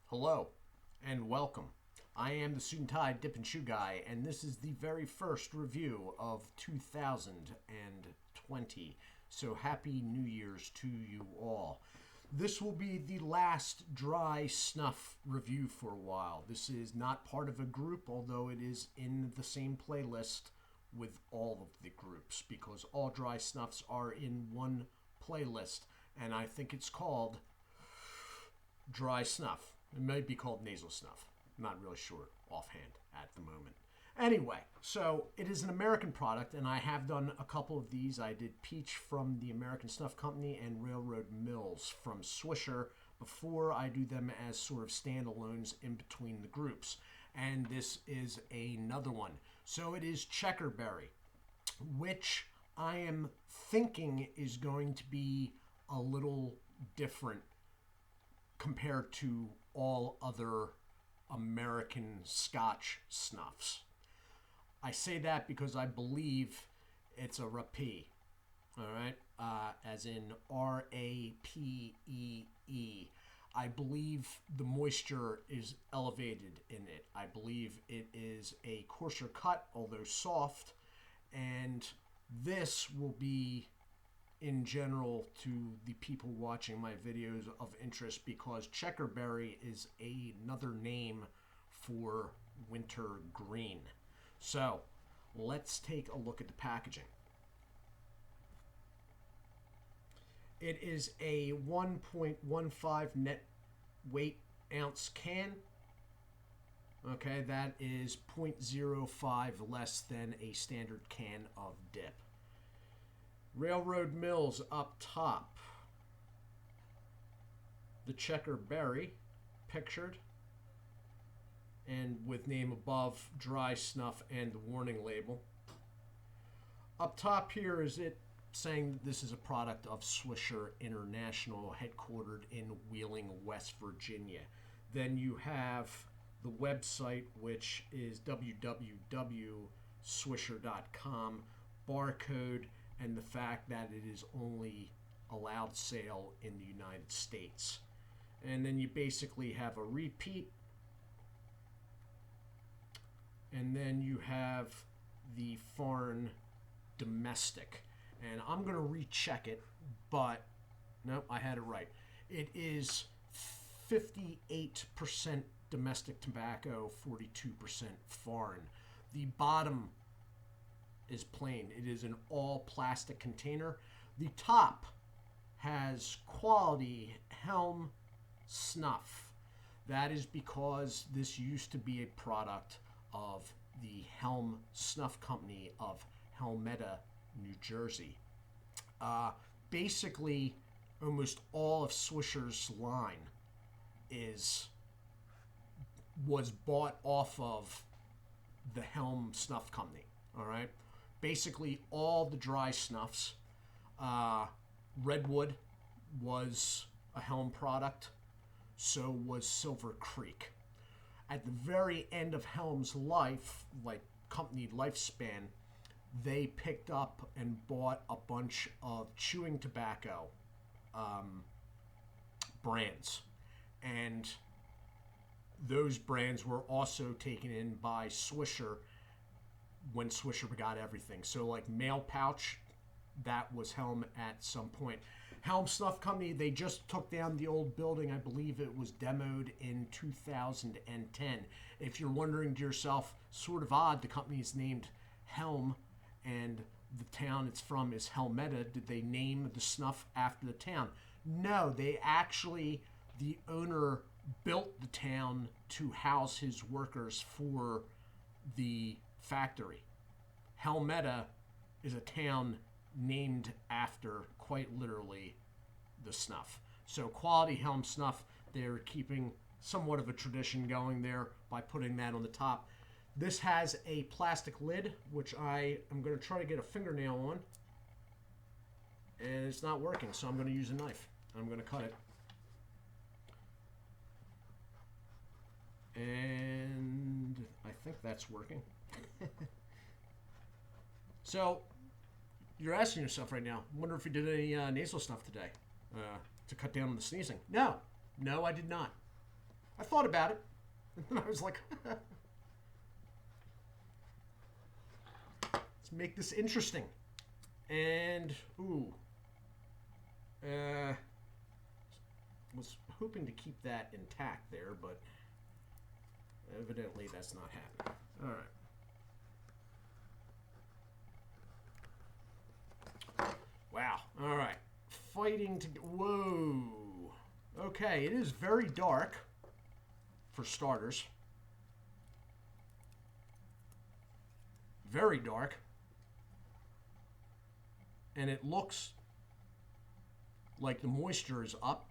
Hello and welcome. I am the Suit&Tie Dip&ChewGuy, and this is the very first review of 2020. So happy New Year's to you all. This will be the last dry snuff review for a while. This is not part of a group, although it is in the same playlist with all of the groups, because all dry snuffs are in one playlist, and I think it's called dry snuff. It might be called nasal snuff. I'm not really sure offhand at the moment. Anyway, so it is an American product, and I have done a couple of these. I did Peach from the American Snuff Company and Railroad Mills from Swisher before I do them as sort of standalones in between the groups. And this is another one. So it is Checkerberry, which I am thinking is going to be a little different compared to all other American Scotch snuffs. I say that because I believe it's a rapee, all right, as in R-A-P-E-E. I believe the moisture is elevated in it. I believe it is a coarser cut, although soft, and this will be in general to the people watching my videos of interest because Checkerberry is another name for winter green. So let's take a look at the packaging. It is a 1.15 net weight ounce can. Okay, that is 0.05 less than a standard can of dip. Railroad Mills up top. The Checkerberry pictured, and with name above, dry snuff, and the warning label. Up top here is it saying this is a product of Swisher International, headquartered in Wheeling, West Virginia. Then you have the website, which is www.swisher.com, barcode, and the fact that it is only allowed sale in the United States. And then you basically have a repeat, and then you have the foreign domestic. And I'm going to recheck it, but nope, I had it right. It is 58% domestic tobacco, 42% foreign. The bottom is plain. It is an all plastic container. The top has quality Helm snuff. That is because this used to be a product of the Helm Snuff Company of Helmetta, New Jersey. Basically, almost all of Swisher's line was bought off of the Helm Snuff Company. All right. Basically, all the dry snuffs. Redwood was a Helm product. So was Silver Creek. At the very end of Helm's life, like company lifespan, they picked up and bought a bunch of chewing tobacco brands. And those brands were also taken in by Swisher when Swisher got everything. So like Mail Pouch, that was Helm at some point. Helm Snuff Company, they just took down the old building. I believe it was demoed in 2010. If you're wondering to yourself, sort of odd, the company is named Helm and the town it's from is Helmetta. Did they name the snuff after the town? No, they actually, the owner built the town to house his workers for the factory. Helmetta is a town named after, quite literally, the snuff. So quality Helm snuff, they're keeping somewhat of a tradition going there by putting that on the top. This has a plastic lid, which I am going to try to get a fingernail on. And it's not working, so I'm going to use a knife. I'm going to cut it. And I think that's working. So, you're asking yourself right now, I wonder if you did any nasal snuff today to cut down on the sneezing. No, I did not. I thought about it. And I was like, let's make this interesting. And, ooh. Was hoping to keep that intact there, but evidently that's not happening. All right. Wow. All right. Fighting to... Whoa. Okay, it is very dark, for starters. Very dark. And it looks like the moisture is up.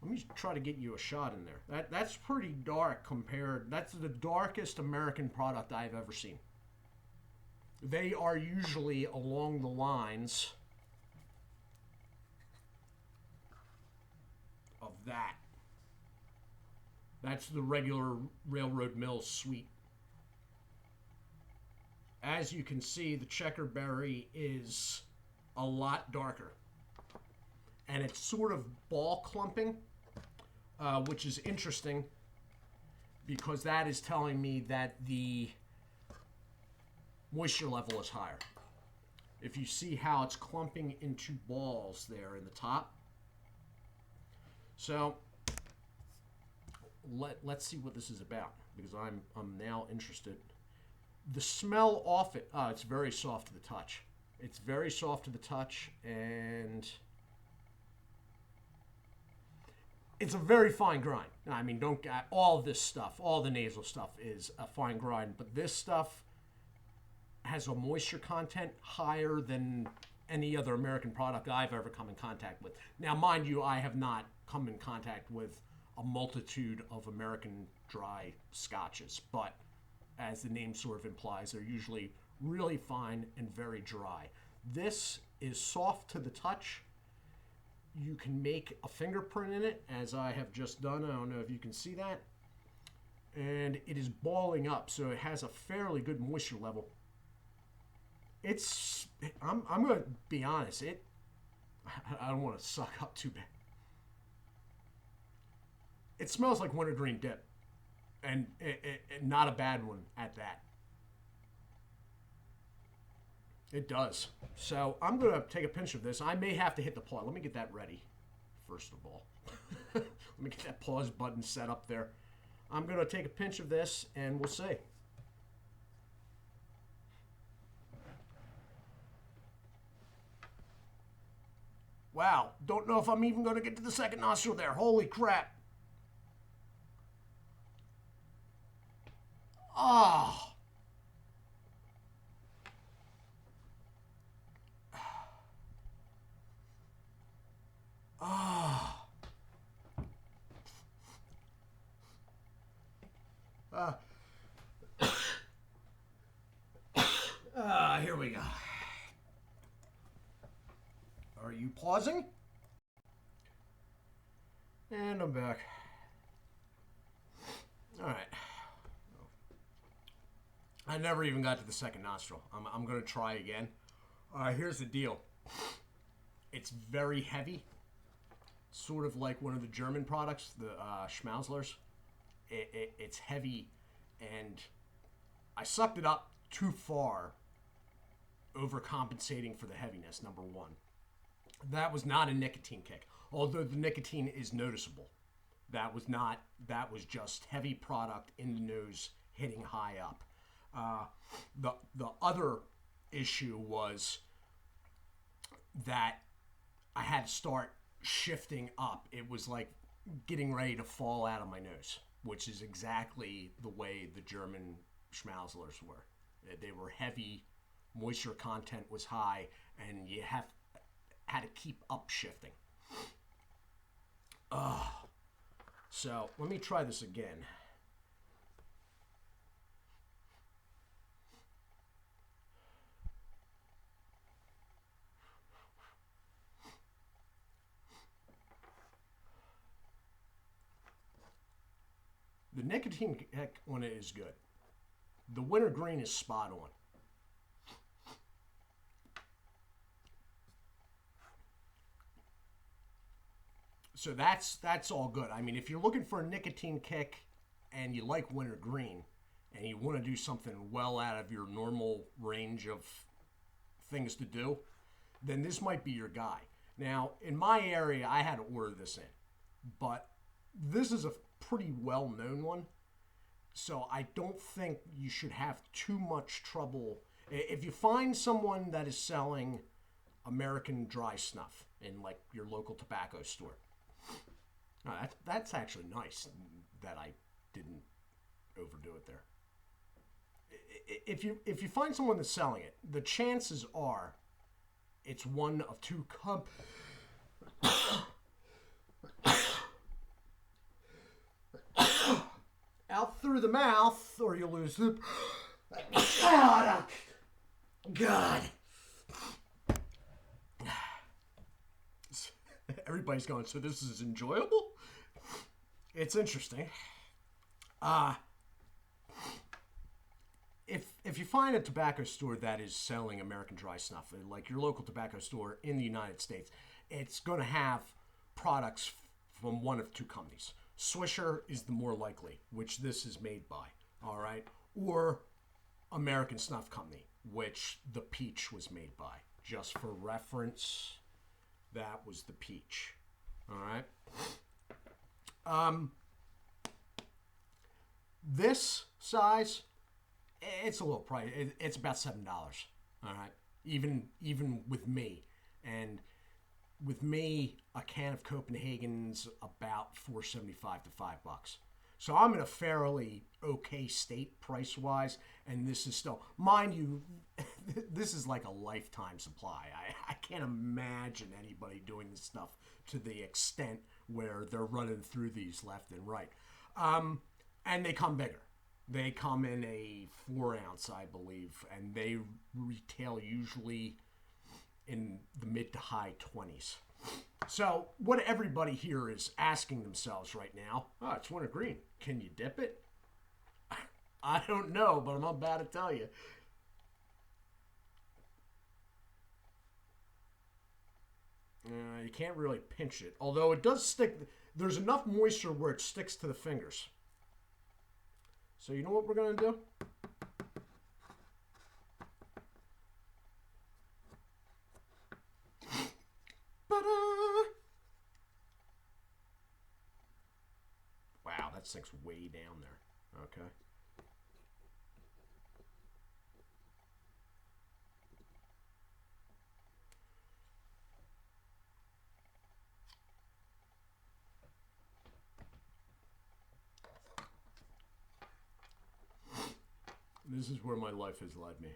Let me try to get you a shot in there. That's pretty dark compared. That's the darkest American product I've ever seen. They are usually along the lines of that. That's the regular Railroad Mills sweet. As you can see, the Checkerberry is a lot darker. And it's sort of ball clumping, which is interesting because that is telling me that the moisture level is higher. If you see how it's clumping into balls there in the top. So let's see what this is about, because I'm now interested. The smell off it, it's very soft to the touch. It's very soft to the touch, and it's a very fine grind. I mean, don't get all of this stuff, all the nasal stuff is a fine grind, but this stuff has a moisture content higher than any other American product I've ever come in contact with. Now, mind you, I have not come in contact with a multitude of American dry scotches, but as the name sort of implies, they're usually really fine and very dry. This is soft to the touch. You can make a fingerprint in it, as I have just done. I don't know if you can see that. And it is balling up, so it has a fairly good moisture level. It's, I'm going to be honest, I don't want to suck up too bad. It smells like wintergreen dip. And not a bad one at that. It does. So I'm going to take a pinch of this. I may have to hit the pause. Let me get that ready, first of all. Let me get that pause button set up there. I'm going to take a pinch of this, and we'll see. Wow. Don't know if I'm even going to get to the second nostril there. Holy crap. Oh. Oh. Here we go. Are you pausing? And I'm back. All right. I never even got to the second nostril. I'm going to try again. Here's the deal. It's very heavy. Sort of like one of the German products, the Schmauzlers. It's heavy, and I sucked it up too far, overcompensating for the heaviness, number one. That was not a nicotine kick, although the nicotine is noticeable. That was just heavy product in the nose hitting high up. The other issue was that I had to start shifting up. It was like getting ready to fall out of my nose, which is exactly the way the German Schmauzlers were. They were heavy, moisture content was high, and you had to keep up shifting. So let me try this again. The nicotine kick on it is good. The wintergreen is spot on. So that's all good. I mean, if you're looking for a nicotine kick and you like wintergreen and you want to do something well out of your normal range of things to do, then this might be your guy. Now, in my area, I had to order this in, but this is a pretty well-known one, so I don't think you should have too much trouble. If you find someone that is selling American dry snuff in like your local tobacco store, that's actually nice that I didn't overdo it there. If you find someone that's selling it, the chances are it's one of two out through the mouth, or you lose the God. Everybody's going, so this is enjoyable? It's interesting. If you find a tobacco store that is selling American dry snuff, like your local tobacco store in the United States, it's going to have products from one of two companies. Swisher is the more likely, which this is made by, all right? Or American Snuff Company, which the peach was made by. Just for reference, that was the peach, all right? This size, it's a little pricey. It's about $7, all right? Even with me. And with me, a can of Copenhagen's about $4.75 to $5. So I'm in a fairly okay state price-wise, and this is still, mind you, this is like a lifetime supply. I can't imagine anybody doing this stuff to the extent where they're running through these left and right. And they come bigger. They come in a 4-ounce, I believe, and they retail usually in the mid to high 20s. So what everybody here is asking themselves right now, oh, it's wintergreen. Can you dip it? I don't know, but I'm about to tell you. You can't really pinch it, although it does stick. There's enough moisture where it sticks to the fingers. So you know what we're going to do? Wow, that stink's way down there. Okay. This is where my life has led me.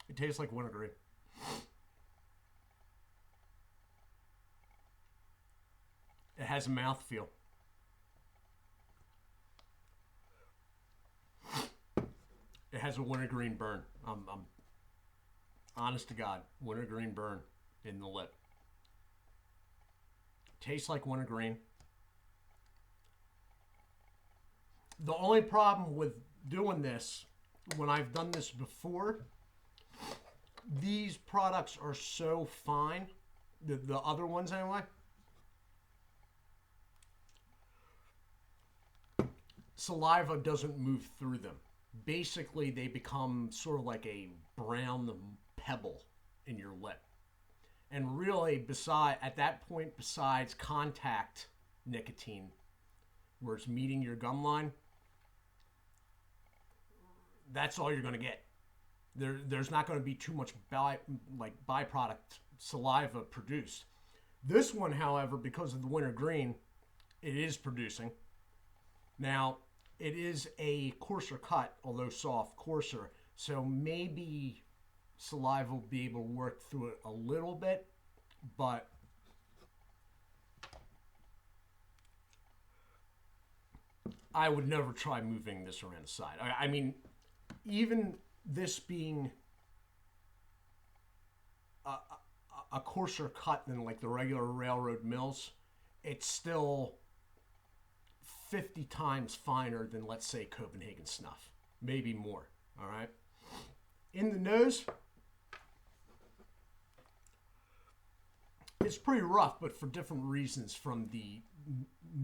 It tastes like wintergreen. It has a mouthfeel. It has a wintergreen burn. I'm honest to God, wintergreen burn in the lip. Tastes like wintergreen. The only problem with doing this, when I've done this before, these products are so fine, the other ones anyway, saliva doesn't move through them. Basically, they become sort of like a brown pebble in your lip. And really, at that point, besides contact nicotine, where it's meeting your gum line, that's all you're going to get. There's not going to be too much byproduct saliva produced. This one, however, because of the wintergreen, it is producing. Now, it is a coarser cut, although soft, coarser. So maybe saliva will be able to work through it a little bit, but I would never try moving this around the side. I mean, even this being a coarser cut than like the regular railroad mills, it's still 50 times finer than, let's say, Copenhagen Snuff, maybe more. All right. In the nose, it's pretty rough, but for different reasons from the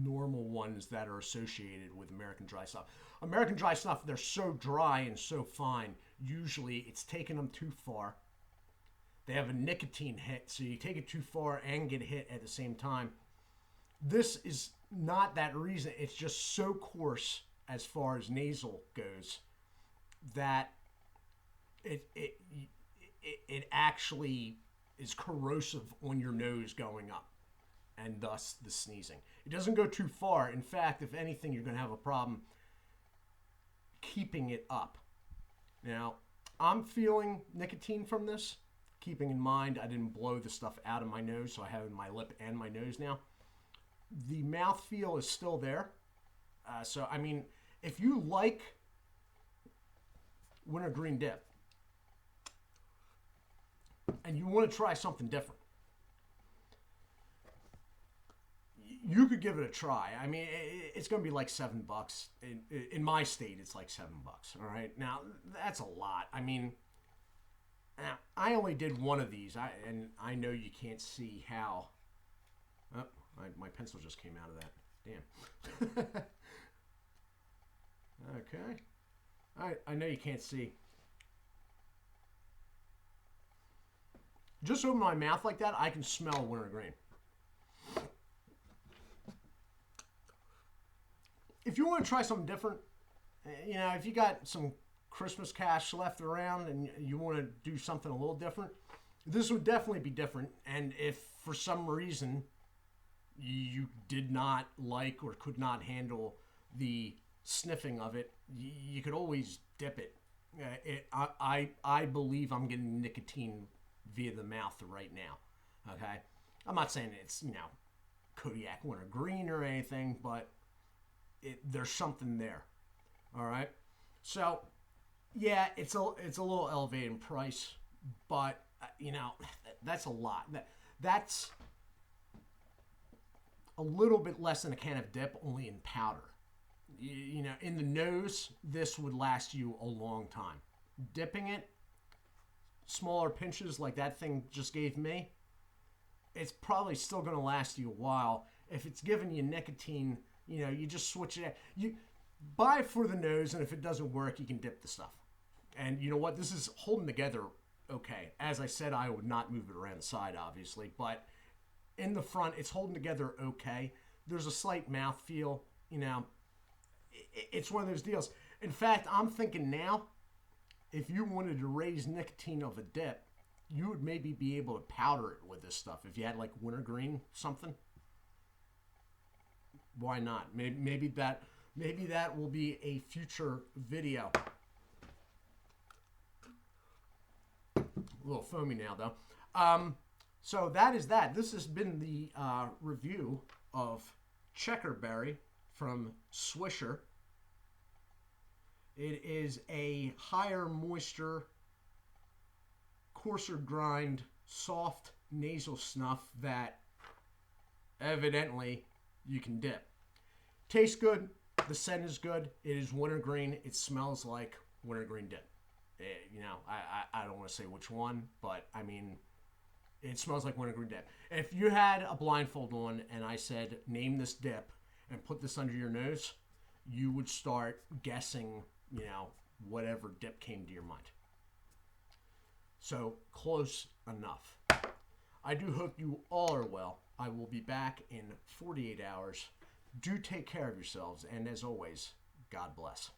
normal ones that are associated with American Dry Snuff. American Dry Snuff, they're so dry and so fine, usually it's taking them too far. They have a nicotine hit, so you take it too far and get hit at the same time. This is not that reason. It's just so coarse as far as nasal goes that it actually is corrosive on your nose going up, and thus the sneezing. It doesn't go too far. In fact, if anything, you're going to have a problem keeping it up. Now, I'm feeling nicotine from this, keeping in mind I didn't blow the stuff out of my nose, so I have it in my lip and my nose now. The mouthfeel is still there. So, I mean, if you like wintergreen dip and you want to try something different, you could give it a try. I mean, it's going to be like $7. In my state, it's like $7. All right. Now, that's a lot. I mean, I only did one of these, and I know you can't see how. Oh, my pencil just came out of that. Damn. Okay. I know you can't see. Just open my mouth like that, I can smell wintergreen. If you want to try something different, if you got some Christmas cash left around and you want to do something a little different, this would definitely be different. And if for some reason you did not like or could not handle the sniffing of it, you could always dip it. I believe I'm getting nicotine via the mouth right now. Okay, I'm not saying it's Kodiak wintergreen or anything, but there's something there. All right, so yeah, it's a little elevated in price, but that's a lot. That's a little bit less than a can of dip, only in powder. In the nose, this would last you a long time. Dipping it, smaller pinches like that thing just gave me, it's probably still going to last you a while. If it's giving you nicotine, you just switch it out. You buy it for the nose, and if it doesn't work, you can dip the stuff. And you know what? This is holding together okay. As I said, I would not move it around the side, obviously, but in the front, it's holding together okay. There's a slight mouthfeel, It's one of those deals. In fact, I'm thinking now, if you wanted to raise nicotine of a dip, you would maybe be able to powder it with this stuff. If you had like wintergreen something, why not? Maybe that will be a future video. A little foamy now, though. So that is that. This has been the review of Checkerberry from Swisher. It is a higher moisture, coarser grind, soft nasal snuff that evidently you can dip. Tastes good. The scent is good. It is wintergreen. It smells like wintergreen dip. I don't want to say which one, but I mean, it smells like wintergreen dip. If you had a blindfold on and I said, name this dip and put this under your nose, you would start guessing, whatever dip came to your mind. So close enough. I do hope you all are well. I will be back in 48 hours. Do take care of yourselves, and as always, God bless.